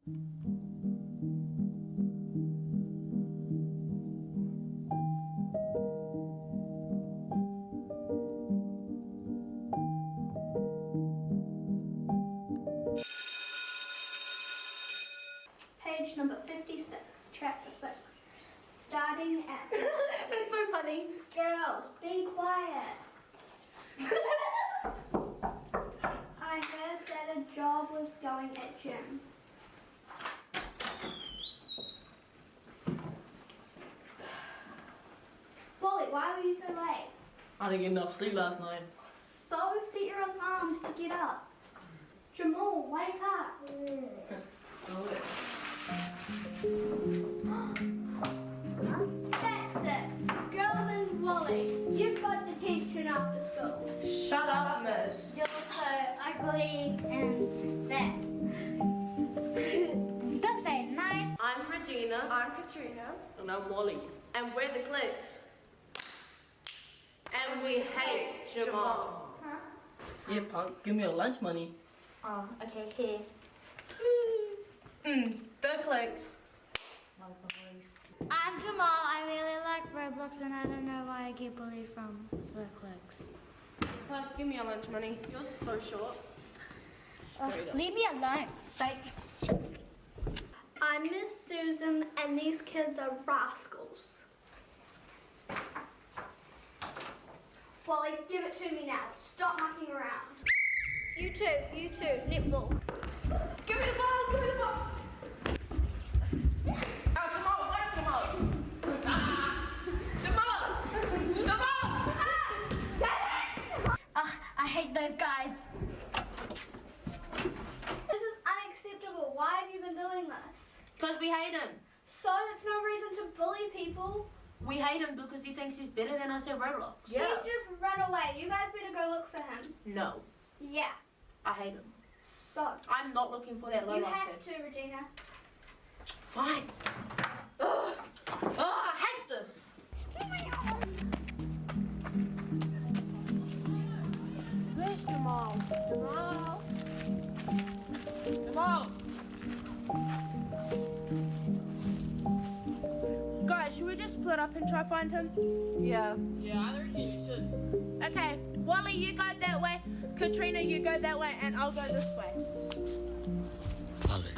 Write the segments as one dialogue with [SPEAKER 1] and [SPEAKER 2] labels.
[SPEAKER 1] Page number 56, chapter 6. Starting at...
[SPEAKER 2] That's so funny.
[SPEAKER 1] Girls, be quiet. I heard that a job was going at gym. Wally, why were you so late?
[SPEAKER 3] I didn't get enough sleep last night.
[SPEAKER 1] So set your alarms to get up. Jamal, wake up. That's it. Girls and Wally, you've got detention after school.
[SPEAKER 2] Shut up, miss.
[SPEAKER 1] You're so ugly and fat. Don't say nice.
[SPEAKER 2] I'm Regina. I'm Katrina.
[SPEAKER 3] And I'm Wally.
[SPEAKER 2] And we're the Cliques. And we hate Jamal.
[SPEAKER 1] Huh?
[SPEAKER 3] Yeah, punk, give me your lunch money.
[SPEAKER 1] Oh, okay, here.
[SPEAKER 2] The Cliques.
[SPEAKER 4] I'm Jamal. I really like Roblox and I don't know why I get bullied from the Cliques.
[SPEAKER 2] Well, give me your lunch money. You're so short.
[SPEAKER 4] Leave me alone. Thanks.
[SPEAKER 1] I'm Miss Susan and these kids are rascals. Wally, give it to me now. Stop mucking around. You too, netball.
[SPEAKER 2] Give me the ball, give me the ball. Oh, Jamal, wait, Jamal. Jamal!
[SPEAKER 4] Ugh, I hate those guys.
[SPEAKER 1] This is unacceptable. Why have you been doing this?
[SPEAKER 2] Because we hate him.
[SPEAKER 1] So that's no reason to bully people.
[SPEAKER 2] We hate him because he thinks he's better than us at Roblox.
[SPEAKER 1] He's just run away. You guys better go look for him.
[SPEAKER 2] No,
[SPEAKER 1] Yeah.
[SPEAKER 2] I hate him.
[SPEAKER 1] So,
[SPEAKER 2] I'm not looking for that low
[SPEAKER 1] you
[SPEAKER 2] life
[SPEAKER 1] have
[SPEAKER 2] kid.
[SPEAKER 1] to, Regina.
[SPEAKER 2] Fine. Ugh. Ugh, I hate this. Where's Jamal? Jamal? Jamal? Guys, should we just split up and try to find him? Yeah.
[SPEAKER 3] Yeah, I reckon you should.
[SPEAKER 2] Okay, Wally, you go that way. Katrina, you go that way, and I'll go this way.
[SPEAKER 3] Wally.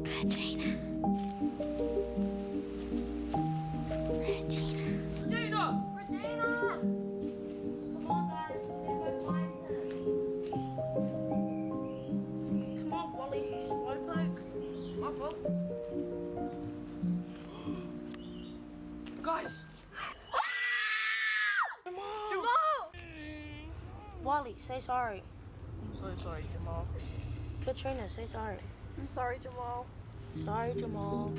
[SPEAKER 4] Katrina. Regina.
[SPEAKER 2] Regina! Come on, guys, let's go find him. Come on, Wally, you slowpoke. My fault. Guys! Jamal! Wally, say sorry.
[SPEAKER 3] I'm so sorry, Jamal.
[SPEAKER 2] Katrina, say sorry.
[SPEAKER 5] I'm sorry, Jamal.
[SPEAKER 2] Sorry, Jamal.